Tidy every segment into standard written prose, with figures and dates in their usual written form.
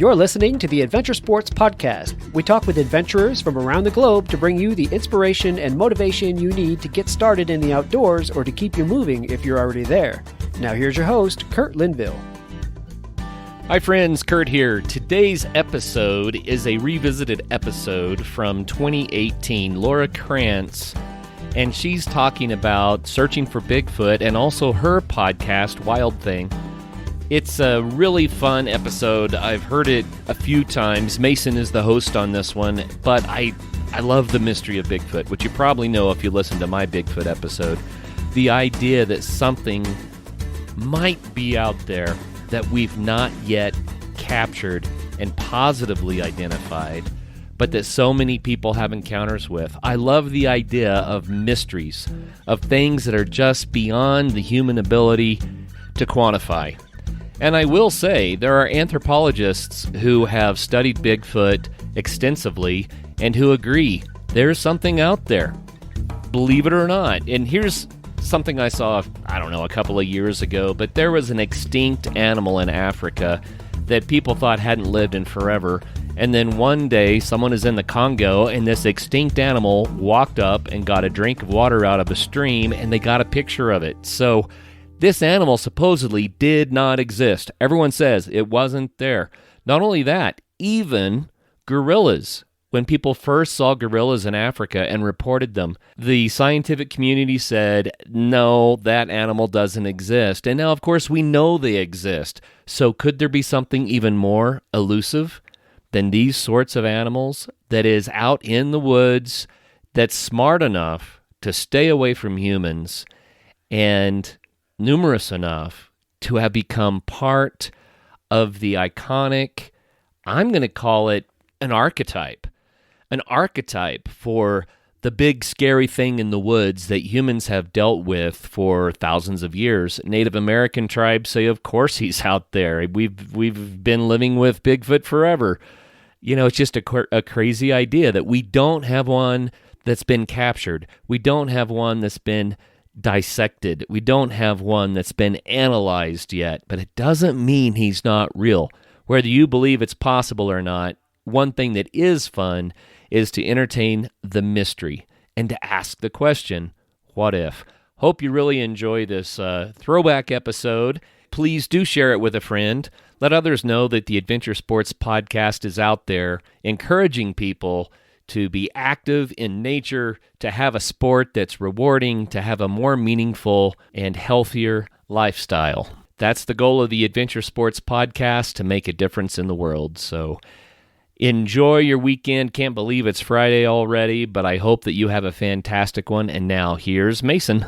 You're listening to the Adventure Sports Podcast. We talk with adventurers from around the globe to bring you the inspiration and motivation you need to get started in the outdoors or to keep you moving if you're already there. Now here's your host, Kurt Linville. Hi friends, Kurt here. Today's episode is a revisited episode from 2018. Laura Krantz, and she's talking about searching for Bigfoot and also her podcast, Wild Thing. It's a really fun episode. I've heard it a few times. Mason is the host on this one, but I love the mystery of Bigfoot, which you probably know if you listen to my Bigfoot episode. The idea that something might be out there that we've not yet captured and positively identified, but that so many people have encounters with. I love the idea of mysteries, of things that are just beyond the human ability to quantify. And I will say, there are anthropologists who have studied Bigfoot extensively and who agree there's something out there, believe it or not. And here's something I saw, a couple of years ago, but there was an extinct animal in Africa that people thought hadn't lived in forever. And then one day, someone is in the Congo, and this extinct animal walked up and got a drink of water out of a stream, and they got a picture of it. So this animal supposedly did not exist. Everyone says it wasn't there. Not only that, even gorillas. When people first saw gorillas in Africa and reported them, the scientific community said, no, that animal doesn't exist. And now, of course, we know they exist. So could there be something even more elusive than these sorts of animals that is out in the woods, that's smart enough to stay away from humans and numerous enough to have become part of the iconic, I'm going to call it an archetype for the big scary thing in the woods that humans have dealt with for thousands of years. Native American tribes say, of course he's out there. We've been living with Bigfoot forever. You know, it's just a crazy idea that we don't have one that's been captured. We don't have one that's been dissected. We don't have one that's been analyzed yet, but it doesn't mean he's not real. Whether you believe it's possible or not, one thing that is fun is to entertain the mystery and to ask the question, what if? Hope you really enjoy this throwback episode. Please do share it with a friend. Let others know that the Adventure Sports Podcast is out there, encouraging people to be active in nature, to have a sport that's rewarding, to have a more meaningful and healthier lifestyle. That's the goal of the Adventure Sports Podcast, to make a difference in the world. So enjoy your weekend. Can't believe it's Friday already, but I hope that you have a fantastic one. And now here's Mason.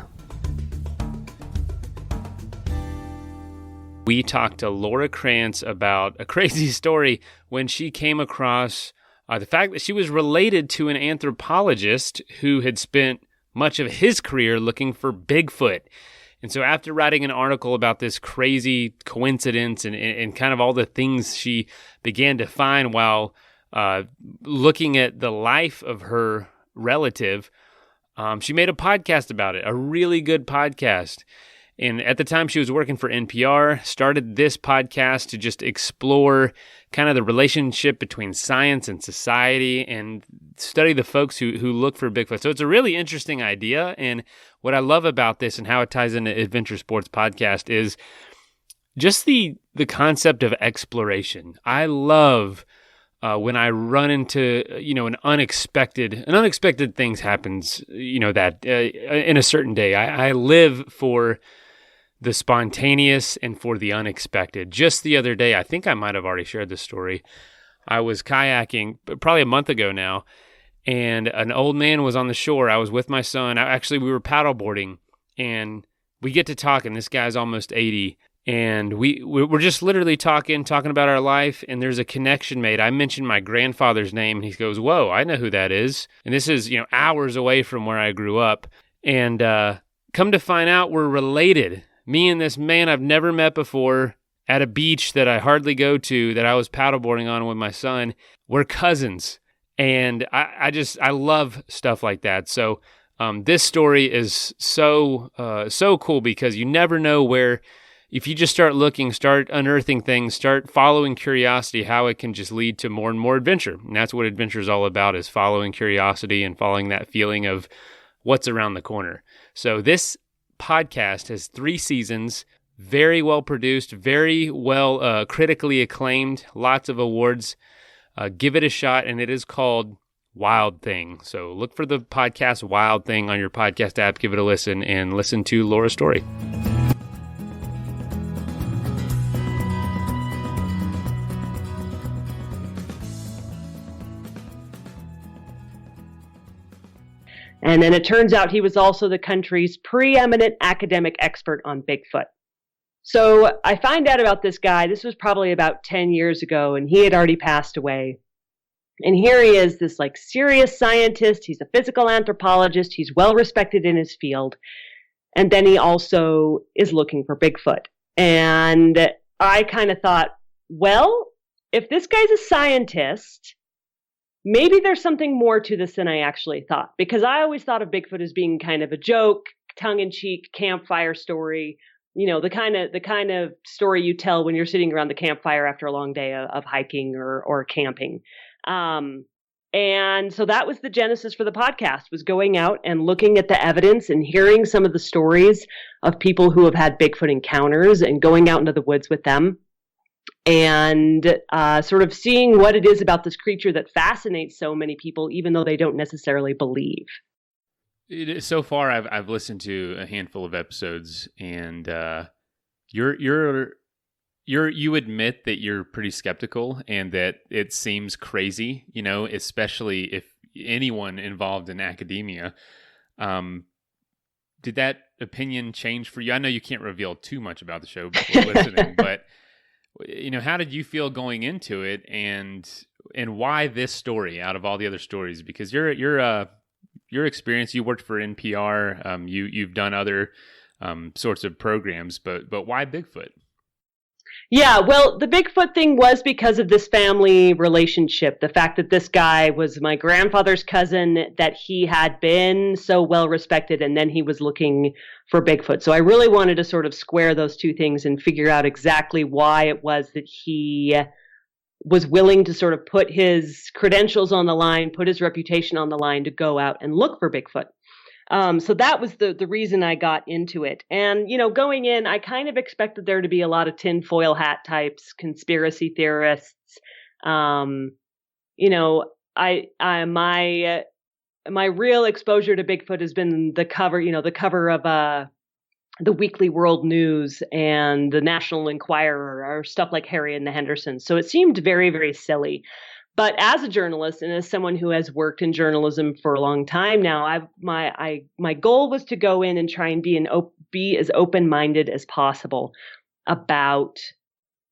We talked to Laura Krantz about a crazy story when she came across the fact that she was related to an anthropologist who had spent much of his career looking for Bigfoot. And so after writing an article about this crazy coincidence and kind of all the things she began to find while looking at the life of her relative, she made a podcast about it, a really good podcast. And at the time she was working for NPR, started this podcast to just explore kind of the relationship between science and society and study the folks who look for Bigfoot. So it's a really interesting idea. And what I love about this and how it ties into Adventure Sports Podcast is just the concept of exploration. I love when I run into, an unexpected things happens, that in a certain day. I live for the spontaneous and for the unexpected. Just the other day, I think I might have already shared this story. I was kayaking probably a month ago now, and an old man was on the shore. I was with my son. We were paddleboarding, and we get to talking. This guy's almost 80, and we're just literally talking about our life, and there's a connection made. I mentioned my grandfather's name, and he goes, "Whoa, I know who that is." And this is, hours away from where I grew up. And come to find out, we're related. Me and this man I've never met before at a beach that I hardly go to, that I was paddleboarding on with my son, we're cousins. And I love stuff like that. So this story is so cool because you never know where if you just start looking, start unearthing things, start following curiosity, how it can just lead to more and more adventure. And that's what adventure is all about, is following curiosity and following that feeling of what's around the corner. So this podcast has 3 seasons, very well produced, very well critically acclaimed, lots of awards. Give it a shot, and it is called Wild Thing. So look for the podcast Wild Thing on your podcast app, give it a listen, and listen to Laura's story. And then it turns out he was also the country's preeminent academic expert on Bigfoot. So I find out about this guy. This was probably about 10 years ago, and he had already passed away. And here he is, this like serious scientist. He's a physical anthropologist. He's well respected in his field. And then he also is looking for Bigfoot. And I kind of thought, well, if this guy's a scientist, maybe there's something more to this than I actually thought, because I always thought of Bigfoot as being kind of a joke, tongue-in-cheek campfire story, you know, the kind of story you tell when you're sitting around the campfire after a long day of hiking or camping. And so that was the genesis for the podcast, was going out and looking at the evidence and hearing some of the stories of people who have had Bigfoot encounters and going out into the woods with them. And sort of seeing what it is about this creature that fascinates so many people, even though they don't necessarily believe. So far, I've listened to a handful of episodes, and you admit that you're pretty skeptical and that it seems crazy, you know, especially if anyone involved in academia. Did that opinion change for you? I know you can't reveal too much about the show before listening, but you know, how did you feel going into it, and why this story out of all the other stories? Because your experience, you worked for NPR, you've done other sorts of programs, but why Bigfoot? Yeah, well, the Bigfoot thing was because of this family relationship. The fact that this guy was my grandfather's cousin, that he had been so well respected, and then he was looking for Bigfoot. So I really wanted to sort of square those two things and figure out exactly why it was that he was willing to sort of put his credentials on the line, put his reputation on the line to go out and look for Bigfoot. So that was the reason I got into it. And, you know, going in, I kind of expected there to be a lot of tinfoil hat types, conspiracy theorists. You know, my real exposure to Bigfoot has been the cover of the Weekly World News and the National Enquirer, or stuff like Harry and the Hendersons. So it seemed very, very silly. But as a journalist and as someone who has worked in journalism for a long time now, my goal was to go in and try and be as open-minded as possible about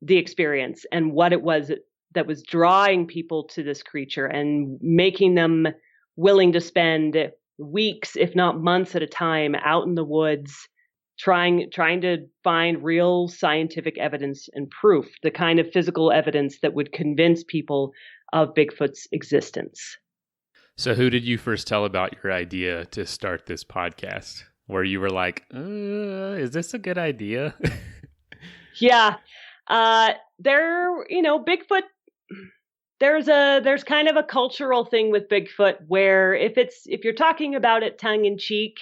the experience and what it was that was drawing people to this creature and making them willing to spend weeks, if not months at a time, out in the woods, trying to find real scientific evidence and proof, the kind of physical evidence that would convince people of Bigfoot's existence. So who did you first tell about your idea to start this podcast, where you were like, is this a good idea? Yeah. Bigfoot, there's kind of a cultural thing with Bigfoot where if you're talking about it tongue in cheek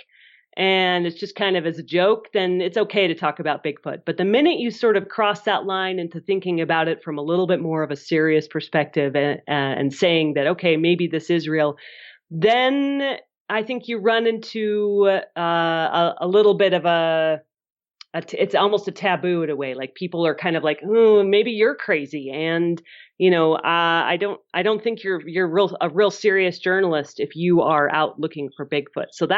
and it's just kind of as a joke, then it's okay to talk about Bigfoot. But the minute you sort of cross that line into thinking about it from a little bit more of a serious perspective and saying that, okay, maybe this is real, then I think you run into a little bit of it's almost a taboo in a way. Like people are kind of like, oh, maybe you're crazy. And, you know, I don't think you're a real serious journalist if you are out looking for Bigfoot. So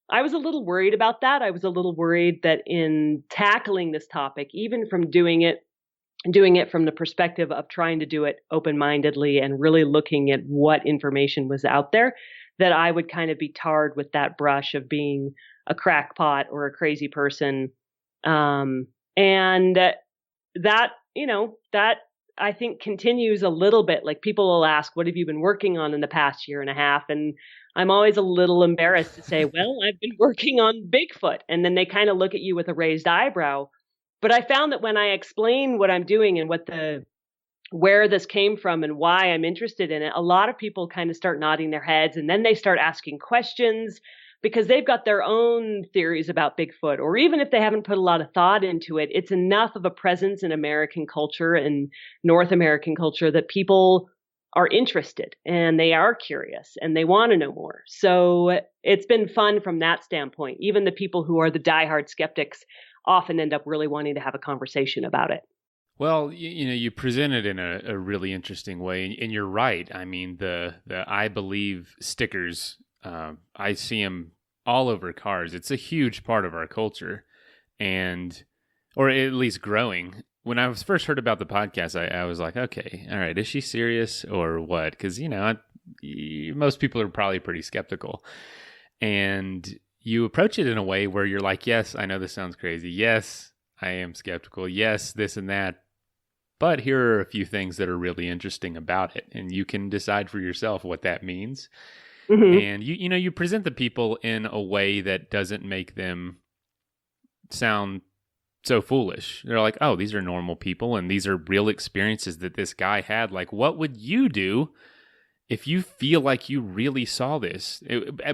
I was a little worried about that. I was a little worried that in tackling this topic, even from doing it from the perspective of trying to do it open-mindedly and really looking at what information was out there, that I would kind of be tarred with that brush of being a crackpot or a crazy person. And that I think continues a little bit. Like people will ask, what have you been working on in the past year and a half? And I'm always a little embarrassed to say, well, I've been working on Bigfoot. And then they kind of look at you with a raised eyebrow. But I found that when I explain what I'm doing and where this came from and why I'm interested in it, a lot of people kind of start nodding their heads, and then they start asking questions because they've got their own theories about Bigfoot, or even if they haven't put a lot of thought into it, it's enough of a presence in American culture and North American culture that people are interested and they are curious and they want to know more. So it's been fun from that standpoint. Even the people who are the diehard skeptics often end up really wanting to have a conversation about it. Well, you present it in a really interesting way, and you're right. I mean, the I believe stickers, I see them all over cars. It's a huge part of our culture, or at least growing. When I was first heard about the podcast, I was like, okay, all right, is she serious or what? Because, most people are probably pretty skeptical. And you approach it in a way where you're like, yes, I know this sounds crazy. Yes, I am skeptical. Yes, this and that. But here are a few things that are really interesting about it, and you can decide for yourself what that means. Mm-hmm. And you present the people in a way that doesn't make them sound so foolish. They're like, oh, these are normal people, and these are real experiences that this guy had. Like, what would you do if you feel like you really saw this,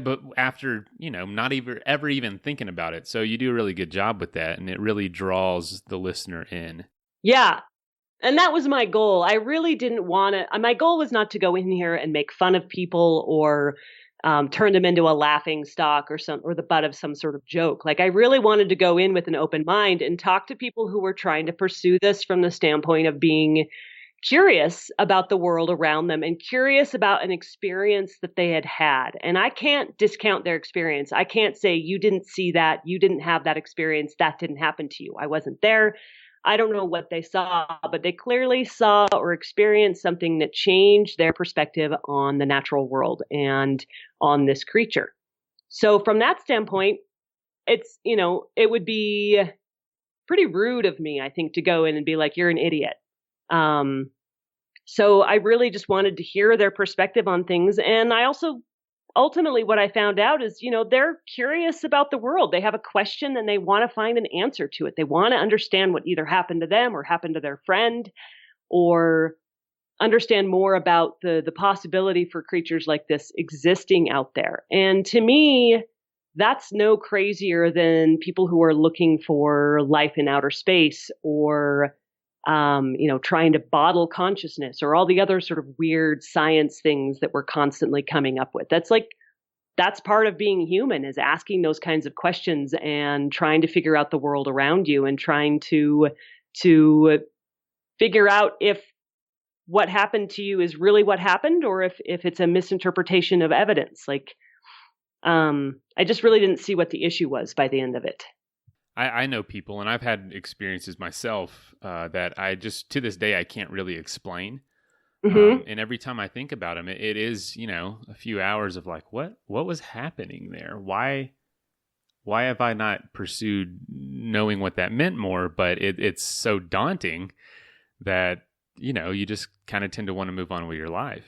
but after, not ever even thinking about it? So you do a really good job with that, and it really draws the listener in. Yeah. And that was my goal. I really didn't want to. My goal was not to go in here and make fun of people or turn them into a laughing stock or the butt of some sort of joke. Like, I really wanted to go in with an open mind and talk to people who were trying to pursue this from the standpoint of being curious about the world around them and curious about an experience that they had had. And I can't discount their experience. I can't say, you didn't see that, you didn't have that experience, that didn't happen to you. I wasn't there. I don't know what they saw, but they clearly saw or experienced something that changed their perspective on the natural world and on this creature. So from that standpoint, it's, it would be pretty rude of me, I think, to go in and be like, you're an idiot. So I really just wanted to hear their perspective on things. And I also ultimately, what I found out is, they're curious about the world. They have a question and they want to find an answer to it. They want to understand what either happened to them or happened to their friend, or understand more about the possibility for creatures like this existing out there. And to me, that's no crazier than people who are looking for life in outer space, or trying to bottle consciousness, or all the other sort of weird science things that we're constantly coming up with. That's part of being human, is asking those kinds of questions and trying to figure out the world around you and trying to figure out if what happened to you is really what happened, or if it's a misinterpretation of evidence. I just really didn't see what the issue was by the end of it. I know people, and I've had experiences myself that I just, to this day, I can't really explain. Mm-hmm. And every time I think about them, it is, a few hours of like, what was happening there? Why have I not pursued knowing what that meant more? But it's so daunting that, you just kind of tend to want to move on with your life.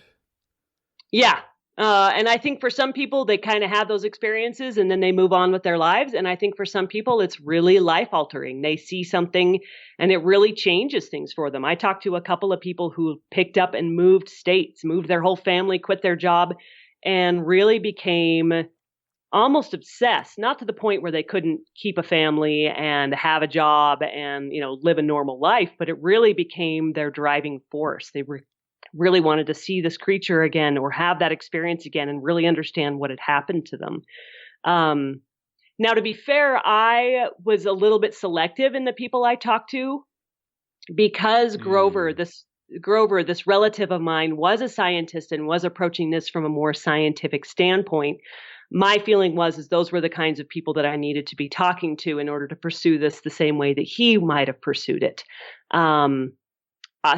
Yeah. And I think for some people, they kind of have those experiences and then they move on with their lives. And I think for some people, it's really life altering. They see something and it really changes things for them. I talked to a couple of people who picked up and moved states, moved their whole family, quit their job, and really became almost obsessed, not to the point where they couldn't keep a family and have a job and, live a normal life, but it really became their driving force. They really wanted to see this creature again, or have that experience again, and really understand what had happened to them. Now, to be fair, I was a little bit selective in the people I talked to, because Grover, this relative of mine, was a scientist and was approaching this from a more scientific standpoint. My feeling was those were the kinds of people that I needed to be talking to in order to pursue this the same way that he might have pursued it.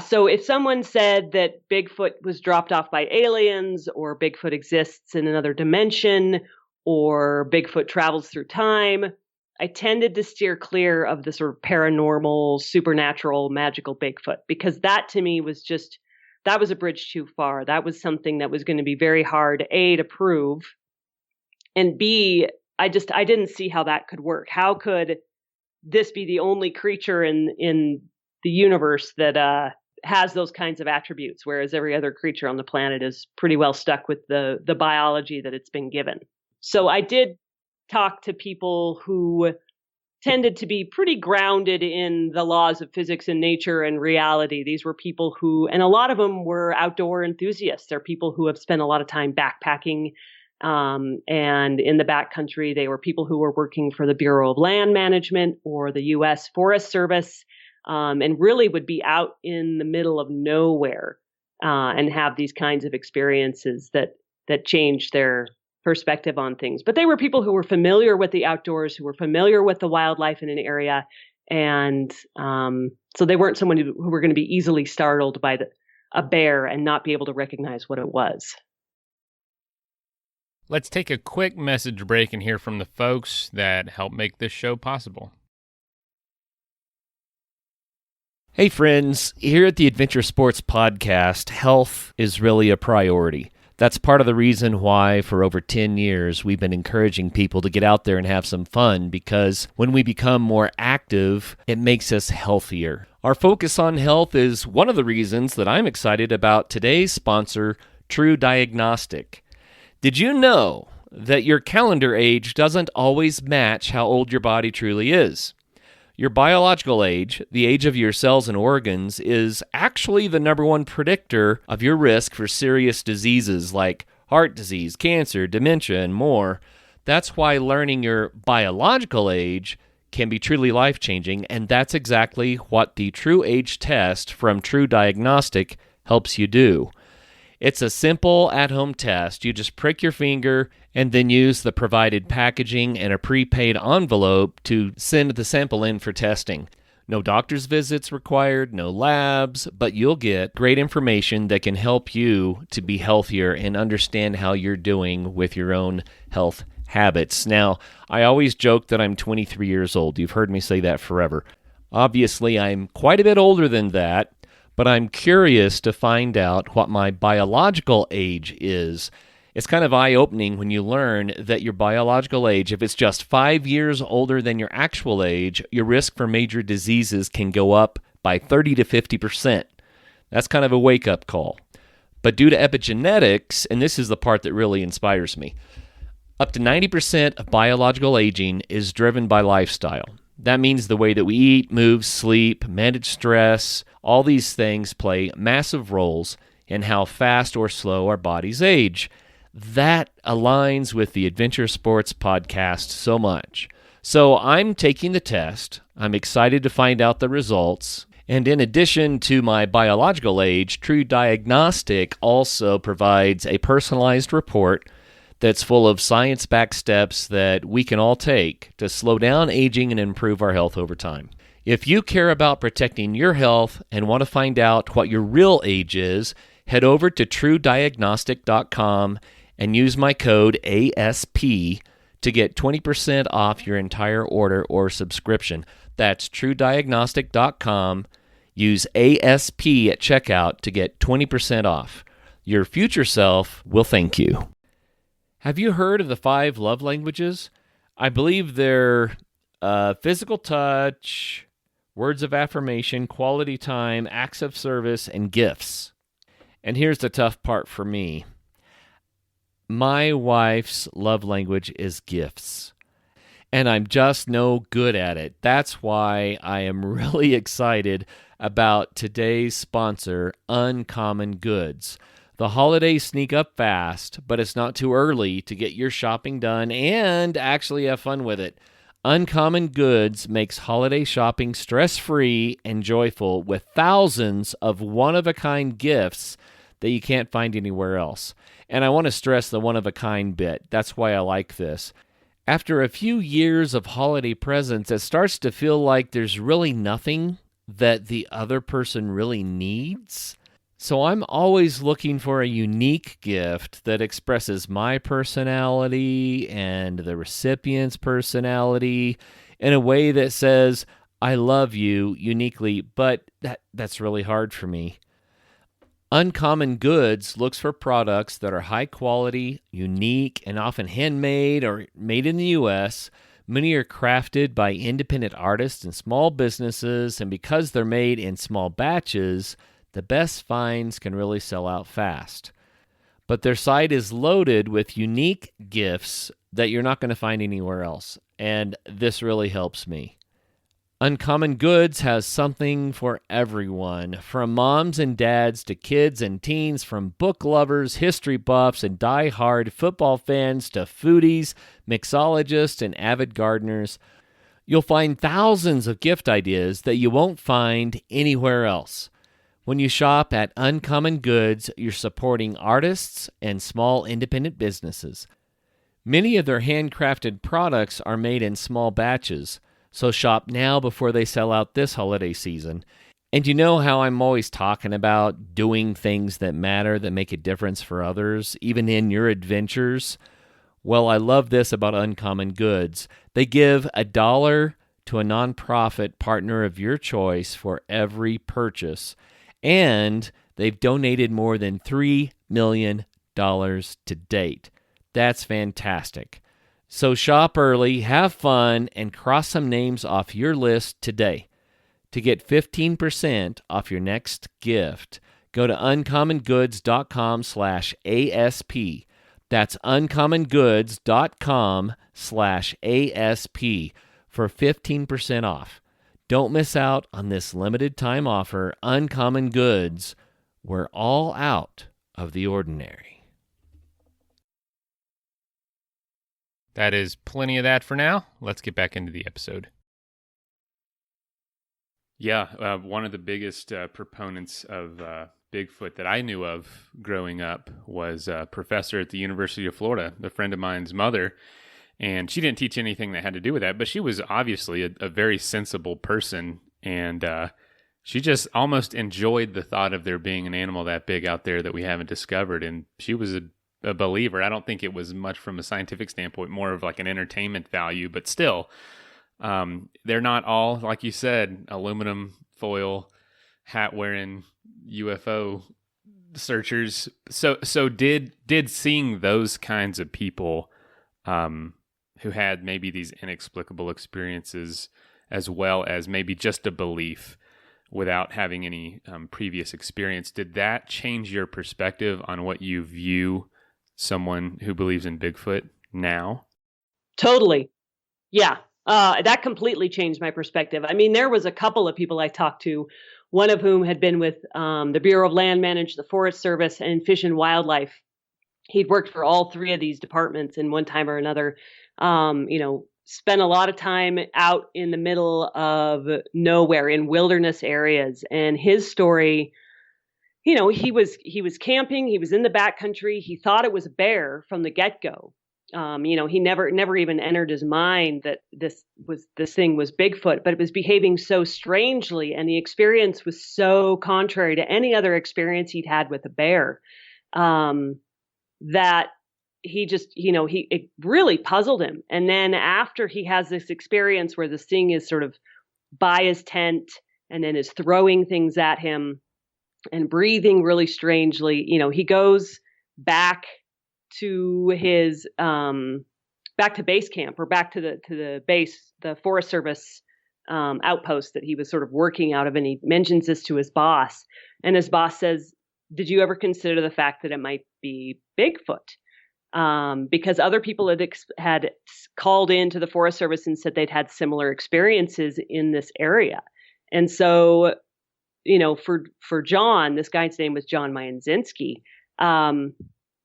So if someone said that Bigfoot was dropped off by aliens, or Bigfoot exists in another dimension, or Bigfoot travels through time, I tended to steer clear of the sort of paranormal, supernatural, magical Bigfoot, because that to me was that was a bridge too far. That was something that was going to be very hard, A, to prove, and B, I didn't see how that could work. How could this be the only creature in the universe that has those kinds of attributes, whereas every other creature on the planet is pretty well stuck with the biology that it's been given. So I did talk to people who tended to be pretty grounded in the laws of physics and nature and reality. These were people who, and a lot of them were outdoor enthusiasts. They're people who have spent a lot of time backpacking. And in the backcountry, they were people who were working for the Bureau of Land Management or the U.S. Forest Service, and really would be out in the middle of nowhere and have these kinds of experiences that changed their perspective on things. But they were people who were familiar with the outdoors, who were familiar with the wildlife in an area. And so they weren't someone who were going to be easily startled by a bear and not be able to recognize what it was. Let's take a quick message break and hear from the folks that help make this show possible. Hey friends, here at the Adventure Sports Podcast, health is really a priority. That's part of the reason why for over 10 years we've been encouraging people to get out there and have some fun, because when we become more active, it makes us healthier. Our focus on health is one of the reasons that I'm excited about today's sponsor, True Diagnostic. Did you know that your calendar age doesn't always match how old your body truly is? Your biological age, the age of your cells and organs, is actually the number one predictor of your risk for serious diseases like heart disease, cancer, dementia, and more. That's why learning your biological age can be truly life-changing, and that's exactly what the True Age test from True Diagnostic helps you do. It's a simple at-home test. You just prick your finger and then use the provided packaging and a prepaid envelope to send the sample in for testing. No doctor's visits required, no labs, but you'll get great information that can help you to be healthier and understand how you're doing with your own health habits. Now, I always joke that I'm 23 years old. You've heard me say that forever. Obviously, I'm quite a bit older than that, but I'm curious to find out what my biological age is. It's kind of eye-opening when you learn that your biological age, if it's just 5 years older than your actual age, your risk for major diseases can go up by 30 to 50%. That's kind of a wake-up call. But due to epigenetics, and this is the part that really inspires me, up to 90% of biological aging is driven by lifestyle. That means the way that we eat, move, sleep, manage stress, all these things play massive roles in how fast or slow our bodies age. That aligns with the Adventure Sports Podcast so much. So I'm taking the test. I'm excited to find out the results. And in addition to my biological age, True Diagnostic also provides a personalized report that's full of science-backed steps that we can all take to slow down aging and improve our health over time. If you care about protecting your health and want to find out what your real age is, head over to truediagnostic.com and use my code ASP to get 20% off your entire order or subscription. That's truediagnostic.com. Use ASP at checkout to get 20% off. Your future self will thank you. Have you heard of the 5 love languages? I believe they're physical touch, words of affirmation, quality time, acts of service, and gifts. And here's the tough part for me. My wife's love language is gifts, and I'm just no good at it. That's why I am really excited about today's sponsor, Uncommon Goods. The holidays sneak up fast, but it's not too early to get your shopping done and actually have fun with it. Uncommon Goods makes holiday shopping stress-free and joyful with thousands of one-of-a-kind gifts that you can't find anywhere else. And I want to stress the one-of-a-kind bit. That's why I like this. After a few years of holiday presents, it starts to feel like there's really nothing that the other person really needs. So I'm always looking for a unique gift that expresses my personality and the recipient's personality in a way that says, I love you uniquely, but that's really hard for me. Uncommon Goods looks for products that are high quality, unique, and often handmade or made in the U.S., Many are crafted by independent artists and small businesses, and because they're made in small batches, the best finds can really sell out fast. But their site is loaded with unique gifts that you're not going to find anywhere else, and this really helps me. Uncommon Goods has something for everyone, from moms and dads to kids and teens, from book lovers, history buffs, and die-hard football fans to foodies, mixologists, and avid gardeners. You'll find thousands of gift ideas that you won't find anywhere else. When you shop at Uncommon Goods, you're supporting artists and small independent businesses. Many of their handcrafted products are made in small batches, so shop now before they sell out this holiday season. And you know how I'm always talking about doing things that matter, that make a difference for others, even in your adventures? Well, I love this about Uncommon Goods. They give $1 to a nonprofit partner of your choice for every purchase. And they've donated more than $3 million to date. That's fantastic. So shop early, have fun, and cross some names off your list today. To get 15% off your next gift, go to uncommongoods.com/ASP. That's uncommongoods.com/ASP for 15% off. Don't miss out on this limited time offer. Uncommon Goods, we're all out of the ordinary. That is plenty of that for now. Let's get back into the episode. Yeah, one of the biggest proponents of Bigfoot that I knew of growing up was a professor at the University of Florida, a friend of mine's mother. And she didn't teach anything that had to do with that, but she was obviously a very sensible person. And she just almost enjoyed the thought of there being an animal that big out there that we haven't discovered. And she was a believer. I don't think it was much from a scientific standpoint, more of like an entertainment value, but still, they're not all, like you said, aluminum foil, hat wearing UFO searchers. So did seeing those kinds of people, who had maybe these inexplicable experiences, as well as maybe just a belief without having any previous experience, did that change your perspective on what you view someone who believes in Bigfoot now? Totally. Yeah. That completely changed my perspective. I mean, there was a couple of people I talked to, one of whom had been with the Bureau of Land Management, the Forest Service, and Fish and Wildlife. He'd worked for all three of these departments in one time or another. Spent a lot of time out in the middle of nowhere in wilderness areas. And his story, he was camping. He was in the backcountry. He thought it was a bear from the get-go. He never even entered his mind that this thing was Bigfoot, but it was behaving so strangely, and the experience was so contrary to any other experience he'd had with a bear, that he just, it really puzzled him. And then after he has this experience where this thing is sort of by his tent and then is throwing things at him and breathing really strangely, he goes back to his back to base camp, or back to the base, the Forest Service outpost that he was sort of working out of, and he mentions this to his boss, and his boss says, "Did you ever consider the fact that it might be Bigfoot?" Because other people had called into the Forest Service and said they'd had similar experiences in this area, and so for John, this guy's name was John Mayenzinski.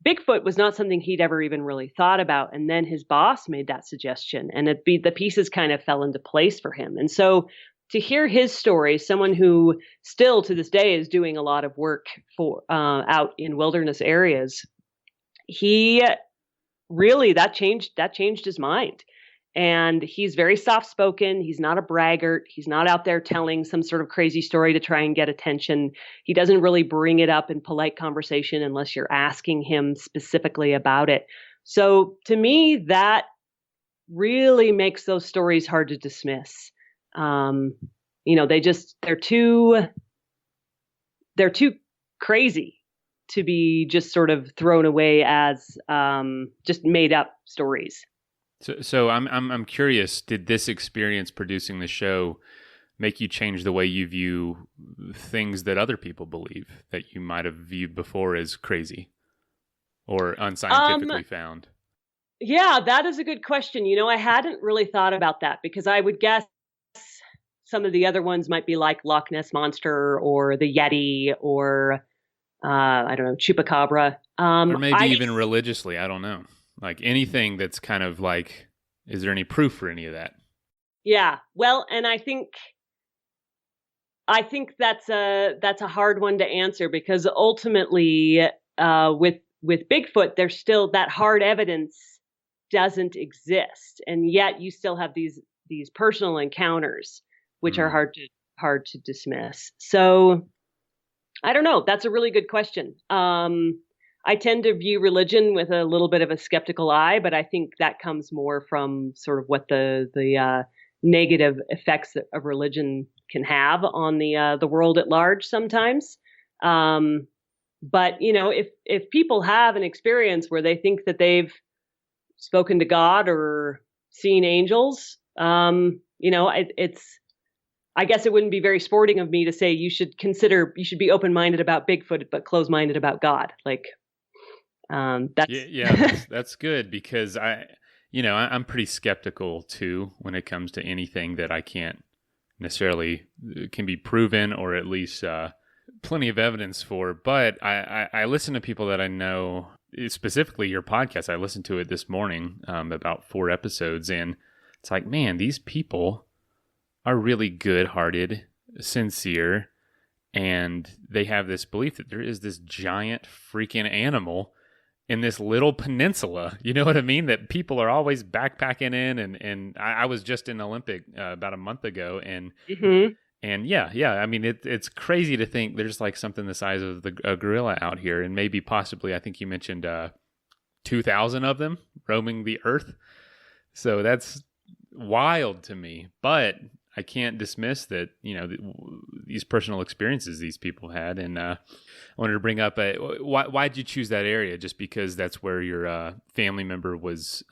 Bigfoot was not something he'd ever even really thought about. And then his boss made that suggestion, and the pieces kind of fell into place for him. And so to hear his story, someone who still to this day is doing a lot of work for out in wilderness areas, he really, that changed his mind. And he's very soft-spoken. He's not a braggart. He's not out there telling some sort of crazy story to try and get attention. He doesn't really bring it up in polite conversation unless you're asking him specifically about it. So to me, that really makes those stories hard to dismiss. They're too crazy to be just sort of thrown away as just made up stories. So I'm curious, did this experience producing the show make you change the way you view things that other people believe that you might have viewed before as crazy or unscientifically found? Yeah, that is a good question. I hadn't really thought about that because I would guess some of the other ones might be like Loch Ness Monster or the Yeti or I don't know, Chupacabra. Or maybe even religiously, I don't know. Like anything that's kind of like, is there any proof for any of that? Yeah, well, and I think that's a hard one to answer because ultimately, with Bigfoot, there's still that hard evidence doesn't exist, and yet you still have these personal encounters, which are hard to dismiss. So I don't know. That's a really good question. I tend to view religion with a little bit of a skeptical eye, but I think that comes more from sort of what the negative effects of religion can have on the world at large sometimes. But if people have an experience where they think that they've spoken to God or seen angels, it's I guess it wouldn't be very sporting of me to say you should be open-minded about Bigfoot, but closed-minded about God. Like, that's good because I'm pretty skeptical too when it comes to anything that I can't necessarily can be proven or at least plenty of evidence for. But I listen to people that I know, specifically your podcast. I listened to it this morning, about 4 episodes, and it's like, man, these people are really good-hearted, sincere, and they have this belief that there is this giant freaking animal in this little peninsula. You know what I mean? That people are always backpacking in, and I was just in Olympic about a month ago, and and yeah. I mean, it's crazy to think there's like something the size of a gorilla out here, and maybe possibly I think you mentioned 2,000 of them roaming the earth. So that's wild to me, but I can't dismiss that, these personal experiences these people had. And I wanted to bring up, why did you choose that area? Just because that's where your family member was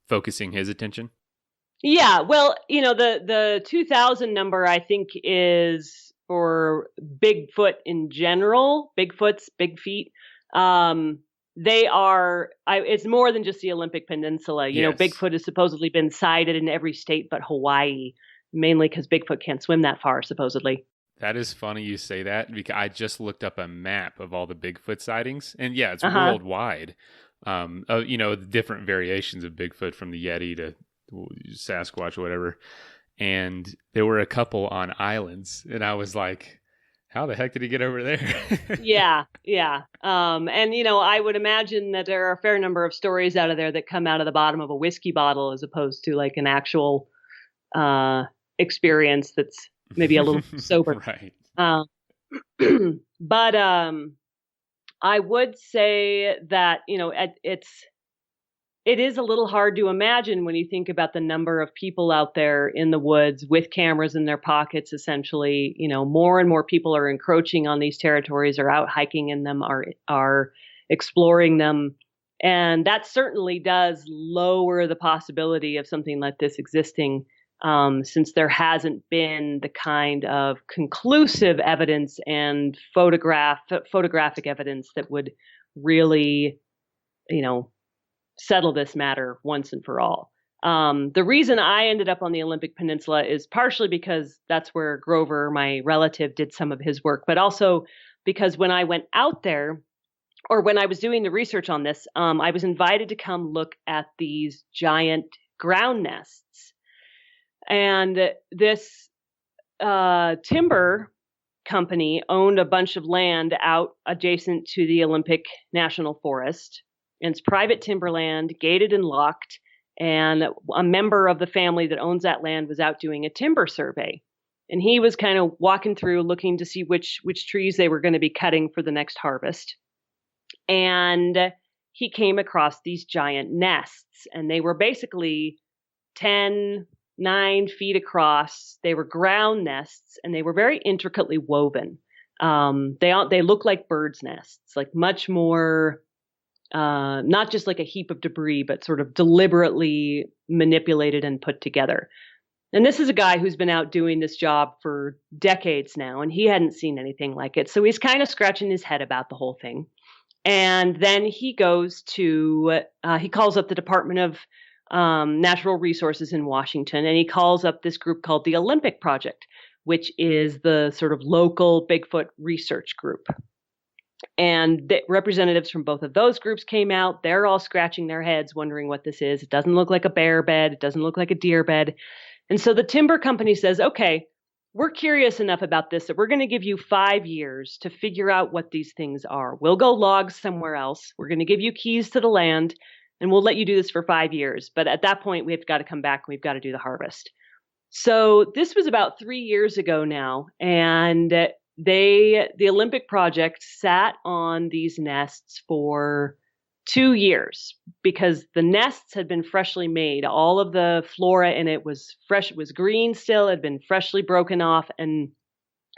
focusing his attention? Yeah, well, the 2,000 number, I think, is for Bigfoot in general. Bigfoot's big feet. They are, it's more than just the Olympic Peninsula. Yes. Bigfoot has supposedly been sighted in every state but Hawaii, mainly because Bigfoot can't swim that far, supposedly. That is funny you say that because I just looked up a map of all the Bigfoot sightings, and yeah, it's worldwide. The different variations of Bigfoot from the Yeti to Sasquatch or whatever. And there were a couple on islands, and I was like, how the heck did he get over there? Yeah. And, I would imagine that there are a fair number of stories out of there that come out of the bottom of a whiskey bottle as opposed to like an actual experience that's maybe a little sober. Right. But I would say that, it is a little hard to imagine when you think about the number of people out there in the woods with cameras in their pockets, essentially. More and more people are encroaching on these territories, are out hiking in them, are exploring them. And that certainly does lower the possibility of something like this existing, since there hasn't been the kind of conclusive evidence and photographic evidence that would really, settle this matter once and for all. The reason I ended up on the Olympic Peninsula is partially because that's where Grover, my relative, did some of his work, but also because when I went out there, or when I was doing the research on this, I was invited to come look at these giant ground nests. And this timber company owned a bunch of land out adjacent to the Olympic National Forest. And it's private timberland, gated and locked. And a member of the family that owns that land was out doing a timber survey. And he was kind of walking through looking to see which trees they were going to be cutting for the next harvest. And he came across these giant nests. And they were basically 9 feet across. They were ground nests, and they were very intricately woven. They look like birds' nests, like much more not just like a heap of debris, but sort of deliberately manipulated and put together. And this is a guy who's been out doing this job for decades now, and he hadn't seen anything like it. So he's kind of scratching his head about the whole thing. And then he goes to, he calls up the Department of Natural Resources in Washington, and he calls up this group called the Olympic Project, which is the sort of local Bigfoot research group. And the representatives from both of those groups came out. They're all scratching their heads, wondering what this is. It doesn't look like a bear bed. It doesn't look like a deer bed. And so the timber company says, okay, we're curious enough about this that we're going to give you 5 years to figure out what these things are. We'll go log somewhere else. We're going to give you keys to the land, and we'll let you do this for 5 years. But at that point, we've got to come back and we've got to do the harvest. So this was about 3 years ago now, and the Olympic Project sat on these nests for 2 years because the nests had been freshly made. All of the flora in it was fresh. It was green still, had been freshly broken off. And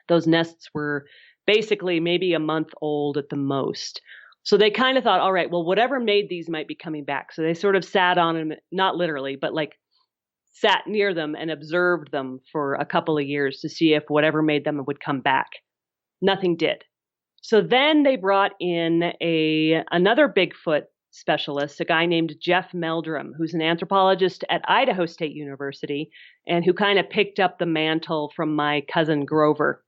those nests were basically maybe a month old at the most. So they kind of thought, all right, well, whatever made these might be coming back. So they sort of sat on them, not literally, but like sat near them and observed them for a couple of years to see if whatever made them would come back. Nothing did. So then they brought in another Bigfoot specialist, a guy named Jeff Meldrum, who's an anthropologist at Idaho State University and who kind of picked up the mantle from my cousin Grover.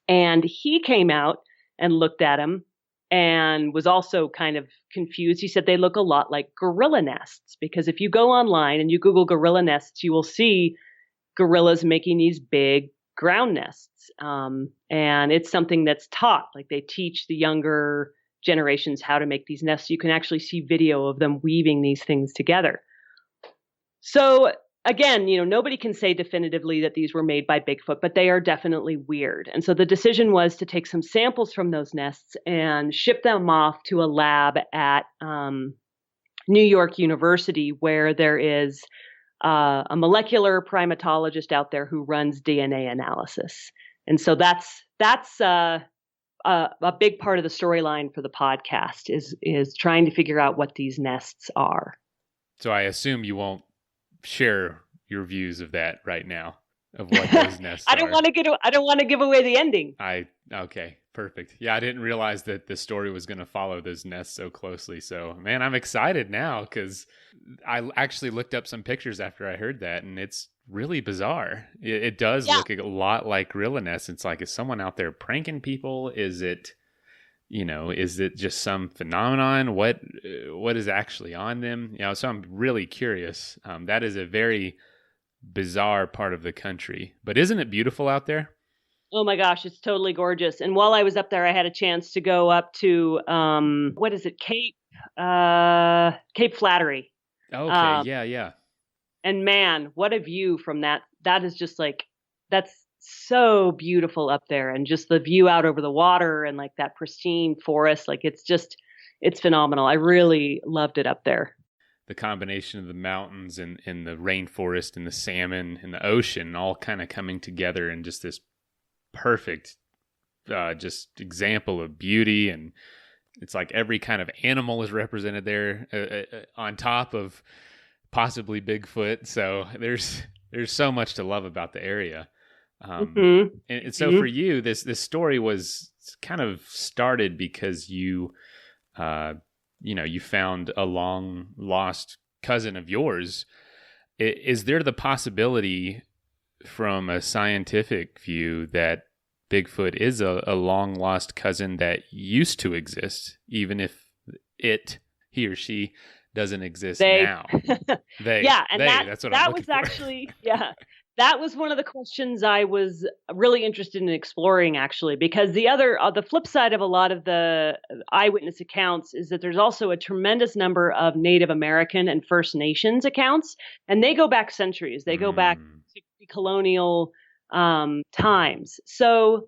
And he came out and looked at him and was also kind of confused. He said they look a lot like gorilla nests, because if you go online and you Google gorilla nests, you will see gorillas making these big ground nests. And it's something that's taught, like they teach the younger generations how to make these nests. You can actually see video of them weaving these things together. So again, nobody can say definitively that these were made by Bigfoot, but they are definitely weird. And so the decision was to take some samples from those nests and ship them off to a lab at New York University, where there is a molecular primatologist out there who runs DNA analysis. And so that's a big part of the storyline for the podcast is trying to figure out what these nests are. So I assume you won't share your views of that right now, of what those nests I don't want to give away the ending. Okay, perfect. Yeah, I didn't realize that the story was going to follow those nests so closely. So, man, I'm excited now because I actually looked up some pictures after I heard that, and it's really bizarre. It does look a lot like gorilla nests. It's like, is someone out there pranking people? Is it just some phenomenon? What is actually on them? So I'm really curious. That is a very bizarre part of the country, but isn't it beautiful out there? Oh my gosh, it's totally gorgeous. And while I was up there, I had a chance to go up to what is it, Cape Flattery. Okay, yeah. And man, what a view from that. That is just like, that's so beautiful up there. And just the view out over the water and like that pristine forest, like it's phenomenal. I really loved it up there. The combination of the mountains and the rainforest and the salmon and the ocean all kind of coming together in just this perfect just example of beauty. And it's like every kind of animal is represented there on top of possibly Bigfoot. So there's so much to love about the area. And so for you, this story was kind of started because you found a long lost cousin of yours. Is there the possibility from a scientific view that Bigfoot is a long lost cousin that used to exist, even if he or she doesn't exist now? That's what I'm looking for. Actually, that was one of the questions I was really interested in exploring, actually, because the flip side of a lot of the eyewitness accounts is that there's also a tremendous number of Native American and First Nations accounts, and they go back centuries. They go back to colonial times. So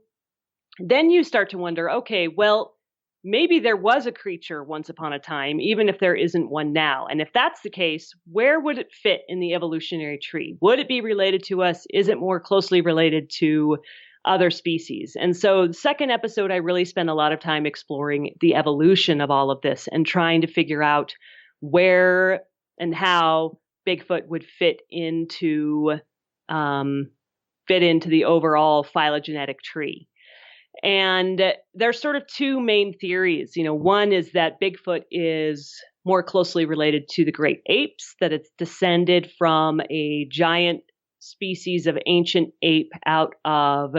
then you start to wonder, okay, well, maybe there was a creature once upon a time, even if there isn't one now. And if that's the case, where would it fit in the evolutionary tree? Would it be related to us? Is it more closely related to other species. And so the second episode, I really spent a lot of time exploring the evolution of all of this and trying to figure out where and how Bigfoot would fit into the overall phylogenetic tree. And there's sort of two main theories. One is that Bigfoot is more closely related to the great apes, that it's descended from a giant species of ancient ape out of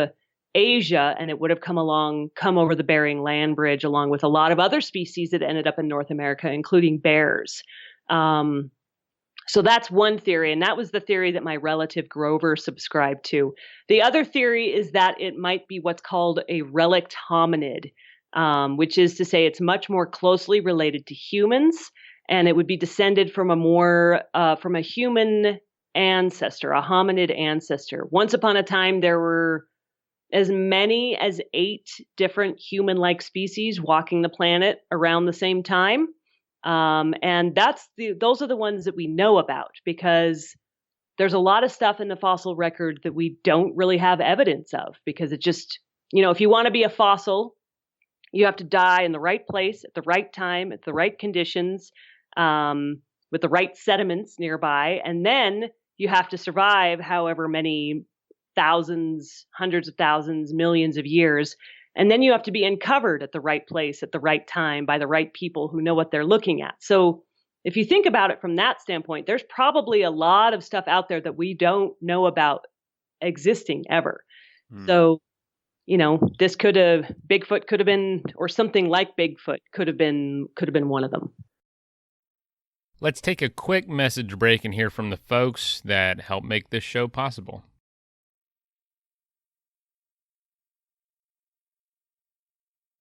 Asia, and it would have come over the Bering Land Bridge along with a lot of other species that ended up in North America, including bears. So that's one theory, and that was the theory that my relative Grover subscribed to. The other theory is that it might be what's called a relict hominid, which is to say it's much more closely related to humans, and it would be descended from from a human ancestor, a hominid ancestor. Once upon a time, there were as many as 8 different human-like species walking the planet around the same time. And those are the ones that we know about, because there's a lot of stuff in the fossil record that we don't really have evidence of, because it just, if you want to be a fossil, you have to die in the right place at the right time, at the right conditions, with the right sediments nearby. And then you have to survive however many thousands, hundreds of thousands, millions of years. And then you have to be uncovered at the right place at the right time by the right people who know what they're looking at. So if you think about it from that standpoint, there's probably a lot of stuff out there that we don't know about existing ever. So, Bigfoot could have been, or something like Bigfoot could have been one of them. Let's take a quick message break and hear from the folks that help make this show possible.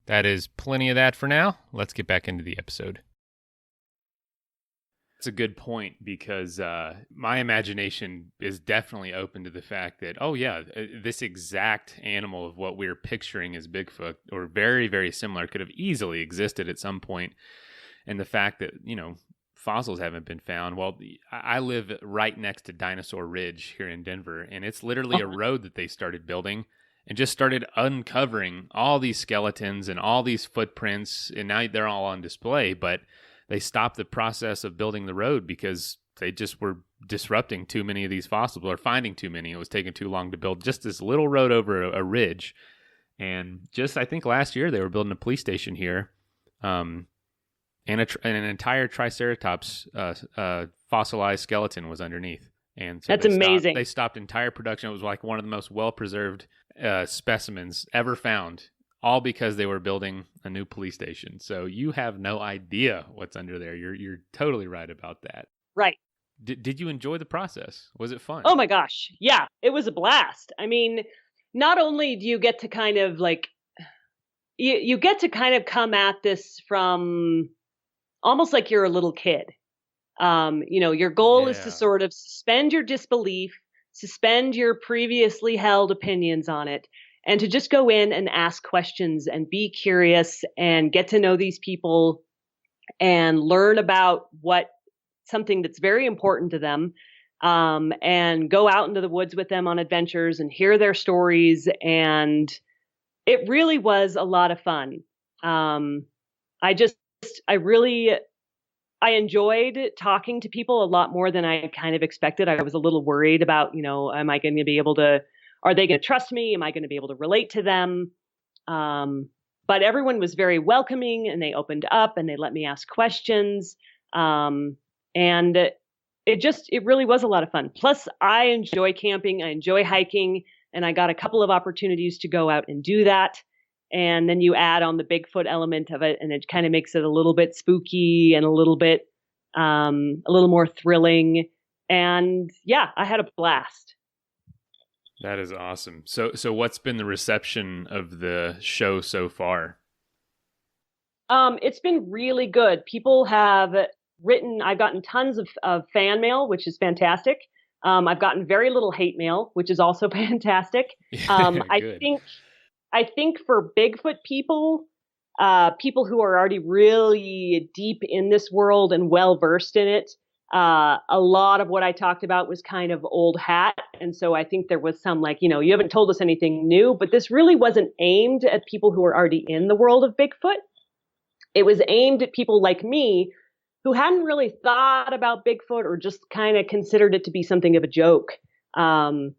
That is plenty of that for now. Let's get back into the episode. It's a good point, because my imagination is definitely open to the fact that, this exact animal of what we're picturing as Bigfoot, or very, very similar, could have easily existed at some point. And the fact that, fossils haven't been found. Well, I live right next to Dinosaur Ridge here in Denver, and it's literally a road that they started building and just started uncovering all these skeletons and all these footprints, and now they're all on display, but they stopped the process of building the road because they just were disrupting too many of these fossils, or finding too many. It was taking too long to build just this little road over a ridge. And just, I think last year, they were building a police station here, and an entire Triceratops fossilized skeleton was underneath. And so that's amazing. They stopped entire production. It was like one of the most well-preserved specimens ever found, all because they were building a new police station. So you have no idea what's under there. You're totally right about that. Right. Did you enjoy the process? Was it fun? Oh my gosh. Yeah, it was a blast. I mean, not only do you get to kind of you get to kind of come at this from almost like you're a little kid. Your goal is to sort of suspend your disbelief, suspend your previously held opinions on it, and to just go in and ask questions and be curious and get to know these people and learn about something that's very important to them, and go out into the woods with them on adventures and hear their stories. And it really was a lot of fun. I enjoyed talking to people a lot more than I kind of expected. I was a little worried about, am I going to be able to, are they going to trust me? Am I going to be able to relate to them? But everyone was very welcoming, and they opened up and they let me ask questions. And it really was a lot of fun. Plus, I enjoy camping. I enjoy hiking, and I got a couple of opportunities to go out and do that. And then you add on the Bigfoot element of it, and it kind of makes it a little bit spooky and a little more thrilling. And yeah, I had a blast. That is awesome. So what's been the reception of the show so far? It's been really good. People have I've gotten tons of fan mail, which is fantastic. I've gotten very little hate mail, which is also fantastic. I think for Bigfoot people, people who are already really deep in this world and well versed in it, A lot of what I talked about was kind of old hat. And so I think there was some like, you haven't told us anything new, but this really wasn't aimed at people who are already in the world of Bigfoot. It was aimed at people like me who hadn't really thought about Bigfoot or just kind of considered it to be something of a joke. And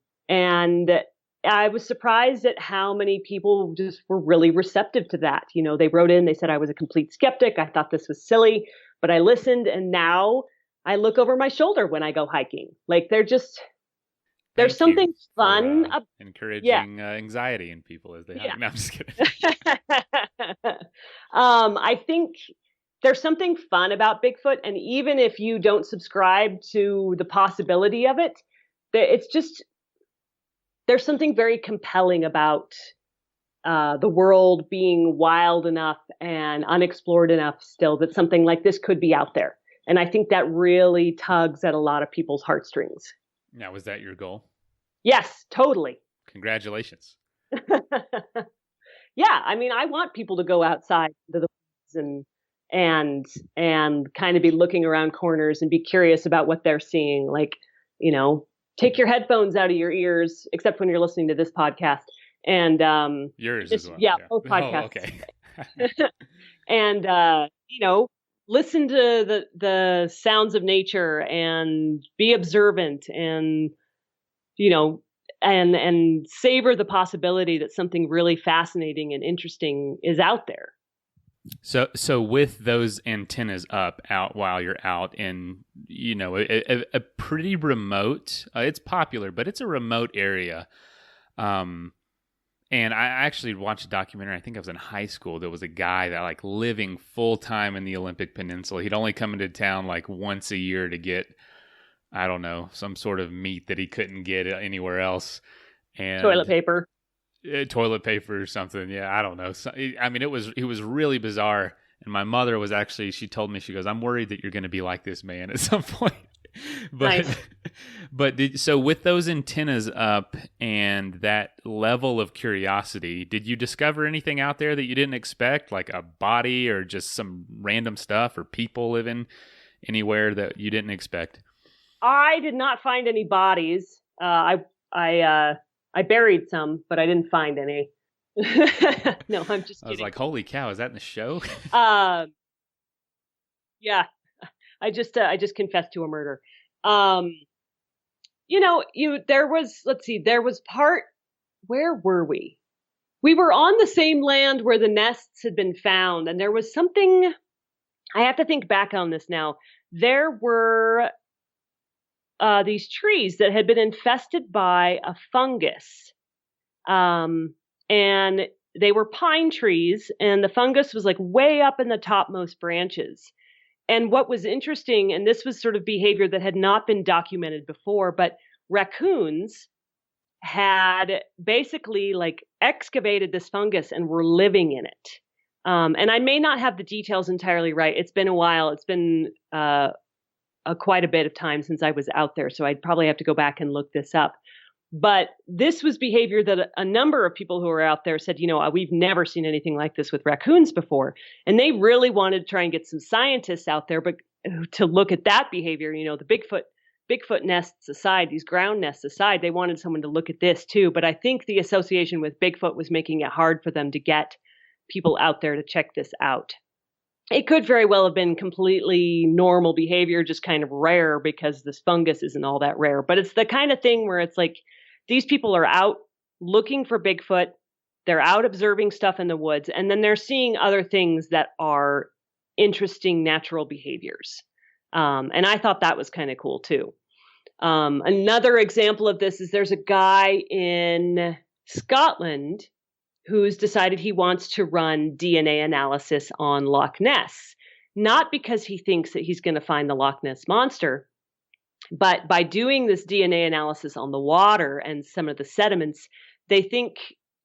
I was surprised at how many people just were really receptive to that. They wrote in, they said I was a complete skeptic. I thought this was silly, but I listened, and now I look over my shoulder when I go hiking. Like there's something fun. Encouraging anxiety in people as they hike. No, I'm just kidding. I think there's something fun about Bigfoot. And even if you don't subscribe to the possibility of it, it's just, there's something very compelling about the world being wild enough and unexplored enough still that something like this could be out there. And I think that really tugs at a lot of people's heartstrings. Now, was that your goal? Yes, totally. Congratulations. Yeah, I mean, I want people to go outside into the woods and kind of be looking around corners and be curious about what they're seeing. Like, take your headphones out of your ears, except when you're listening to this podcast. And yours as well. Yeah, both podcasts. Oh, okay. And listen to the sounds of nature and be observant and and savor the possibility that something really fascinating and interesting is out there. So with those antennas out while you're out in a pretty remote, it's popular, but it's a remote area. And I actually watched a documentary, I think I was in high school, there was a guy that like living full time in the Olympic Peninsula. He'd only come into town like once a year to get, I don't know, some sort of meat that he couldn't get anywhere else. And toilet paper or something. Yeah, I don't know. So, I mean, it was really bizarre. And my mother was actually, she told me, she goes, I'm worried that you're going to be like this man at some point. But nice. So with those antennas up and that level of curiosity, did you discover anything out there that you didn't expect, like a body or just some random stuff or people living anywhere that you didn't expect? I did not find any bodies. I buried some, but I didn't find any. No, I'm just kidding. I was like, holy cow, is that in the show? Yeah. I just confessed to a murder. There was part, where were we? We were on the same land where the nests had been found. And there was something, I have to think back on this now. There were these trees that had been infested by a fungus. And they were pine trees, and the fungus was like way up in the topmost branches. And what was interesting, and this was sort of behavior that had not been documented before, but raccoons had basically like excavated this fungus and were living in it. And I may not have the details entirely right. It's been a while. It's been quite a bit of time since I was out there, so I'd probably have to go back and look this up. But this was behavior that a number of people who were out there said, we've never seen anything like this with raccoons before. And they really wanted to try and get some scientists out there, but to look at that behavior, the Bigfoot nests aside, these ground nests aside, they wanted someone to look at this too. But I think the association with Bigfoot was making it hard for them to get people out there to check this out. It could very well have been completely normal behavior, just kind of rare because this fungus isn't all that rare. But it's the kind of thing where it's like, these people are out looking for Bigfoot. They're out observing stuff in the woods, and then they're seeing other things that are interesting natural behaviors. And I thought that was kind of cool too. Another example of this is there's a guy in Scotland who's decided he wants to run DNA analysis on Loch Ness, not because he thinks that he's going to find the Loch Ness monster, but by doing this DNA analysis on the water and some of the sediments, they think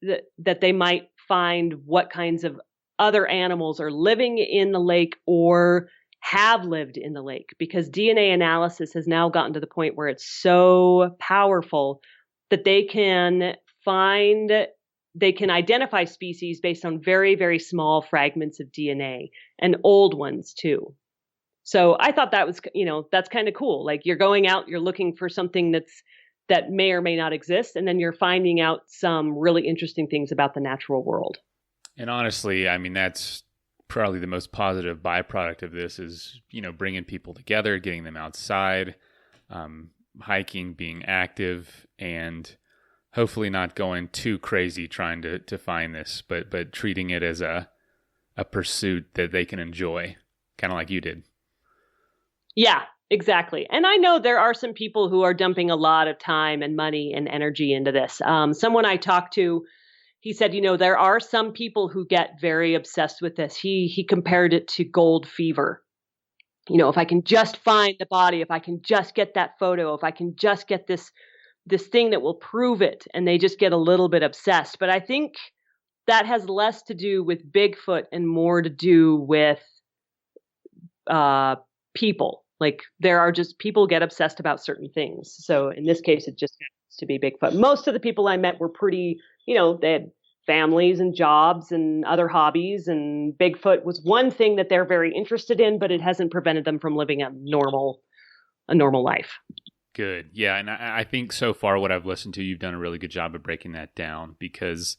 that they might find what kinds of other animals are living in the lake or have lived in the lake, because DNA analysis has now gotten to the point where it's so powerful that they can identify species based on very, very small fragments of DNA, and old ones too. So I thought that was, that's kind of cool. Like you're going out, you're looking for something that may or may not exist, and then you're finding out some really interesting things about the natural world. And honestly, I mean, that's probably the most positive byproduct of this is, bringing people together, getting them outside, hiking, being active, and hopefully not going too crazy trying to find this, but treating it as a pursuit that they can enjoy, kind of like you did. Yeah, exactly. And I know there are some people who are dumping a lot of time and money and energy into this. Someone I talked to, he said, there are some people who get very obsessed with this. He compared it to gold fever. If I can just find the body, if I can just get that photo, if I can just get this thing that will prove it, and they just get a little bit obsessed. But I think that has less to do with Bigfoot and more to do with people. Like there are just people get obsessed about certain things. So in this case, it just happens to be Bigfoot. Most of the people I met were pretty, they had families and jobs and other hobbies, and Bigfoot was one thing that they're very interested in, but it hasn't prevented them from living a normal life. Good. Yeah. And I think so far what I've listened to, you've done a really good job of breaking that down because,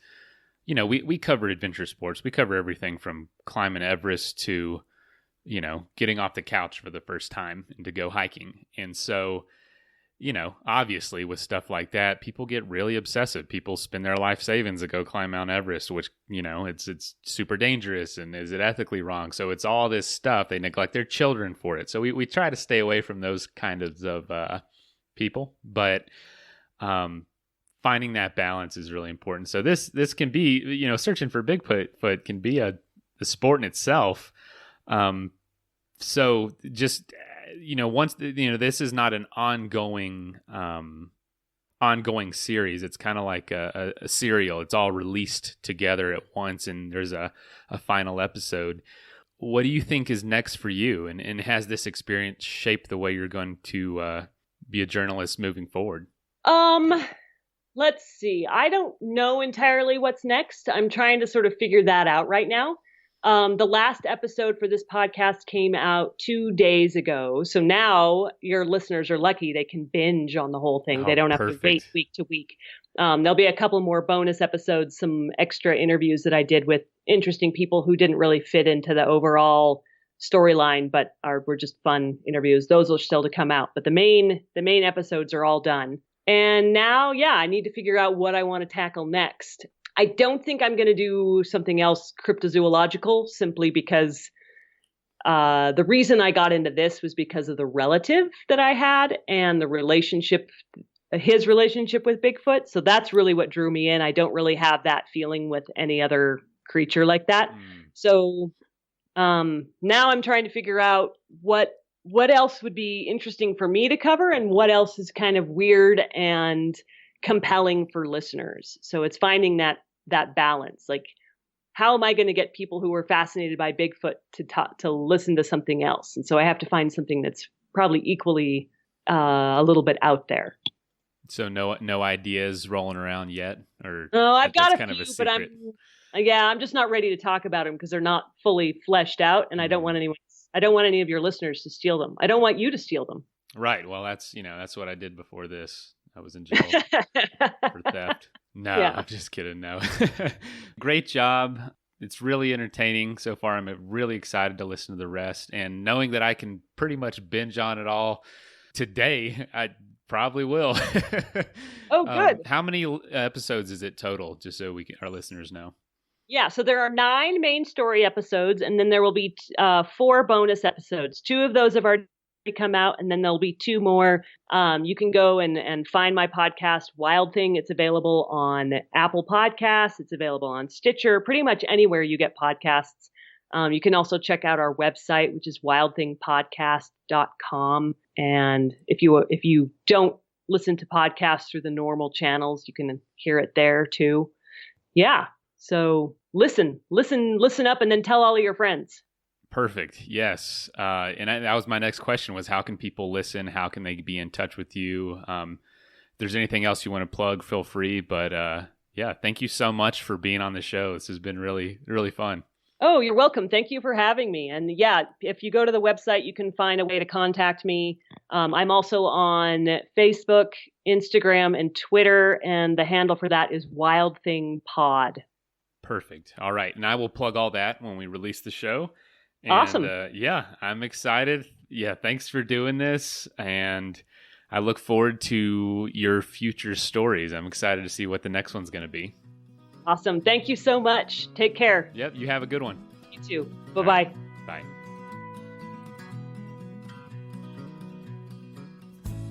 we cover adventure sports. We cover everything from climbing Everest to, getting off the couch for the first time and to go hiking. And so, obviously with stuff like that, people get really obsessive. People spend their life savings to go climb Mount Everest, which, it's super dangerous. And is it ethically wrong? So it's all this stuff. They neglect their children for it. So we try to stay away from those kinds of people, but finding that balance is really important. So this can be, searching for Bigfoot can be a sport in itself. So just, once, this is not an ongoing series. It's kind of like a serial. It's all released together at once and there's a final episode. What do you think is next for you? And has this experience shaped the way you're going to be a journalist moving forward? Let's see. I don't know entirely what's next. I'm trying to sort of figure that out right now. The last episode for this podcast came out 2 days ago. So now your listeners are lucky. They can binge on the whole thing. They don't have to wait week to week. There'll be a couple more bonus episodes, some extra interviews that I did with interesting people who didn't really fit into the overall storyline, but were just fun interviews. Those are still to come out. But the main episodes are all done. And now, I need to figure out what I want to tackle next. I don't think I'm going to do something else cryptozoological simply because the reason I got into this was because of the relative that I had and his relationship with Bigfoot. So that's really what drew me in. I don't really have that feeling with any other creature like that. So now I'm trying to figure out what else would be interesting for me to cover and what else is kind of weird and compelling for listeners. So it's finding that balance. Like, how am I going to get people who are fascinated by Bigfoot to listen to something else? And so I have to find something that's probably equally a little bit out there. So no ideas rolling around yet, or no? I've got a kind few, of a but I'm just not ready to talk about them because they're not fully fleshed out, and I don't want any of your listeners to steal them. I don't want you to steal them. Right. Well, that's what I did before this. I was in jail for theft. No, yeah. I'm just kidding. No. Great job. It's really entertaining so far. I'm really excited to listen to the rest. And knowing that I can pretty much binge on it all today, I probably will. Oh, good. How many episodes is it total, just so our listeners know? Yeah, so there are 9 main story episodes, and then there will be 4 bonus episodes. 2 of those have already come out, and then there'll be 2 more. You can go and find my podcast, Wild Thing. It's available on Apple Podcasts. It's available on Stitcher, pretty much anywhere you get podcasts. You can also check out our website, which is wildthingpodcast.com. And if you don't listen to podcasts through the normal channels, you can hear it there too. Yeah. So listen up, and then tell all of your friends. Perfect. Yes. And that was my next question was, how can people listen? How can they be in touch with you? If there's anything else you want to plug, feel free. But thank you so much for being on the show. This has been really, really fun. Oh, you're welcome. Thank you for having me. And yeah, if you go to the website, you can find a way to contact me. I'm also on Facebook, Instagram, and Twitter, and the handle for that is Wild Thing Pod. Perfect. All right. And I will plug all that when we release the show. And, Awesome. Yeah, I'm excited. Yeah, thanks for doing this. And I look forward to your future stories. I'm excited to see what the next one's going to be. Awesome. Thank you so much. Take care. Yep, you have a good one. You too. Bye-bye. Bye.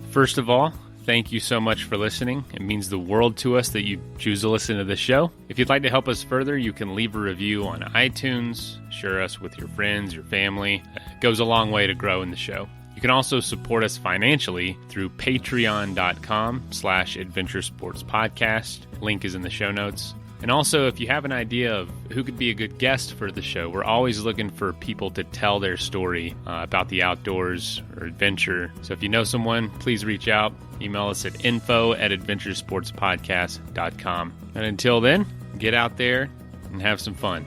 First of all, thank you so much for listening. It means the world to us that you choose to listen to this show. If you'd like to help us further, you can leave a review on iTunes, share us with your friends, your family. It goes a long way to growing the show. You can also support us financially through patreon.com/adventuresportspodcast. Link is in the show notes. And also, if you have an idea of who could be a good guest for the show, we're always looking for people to tell their story about the outdoors or adventure. So if you know someone, please reach out. Email us at info@adventuresportspodcast.com. And until then, get out there and have some fun.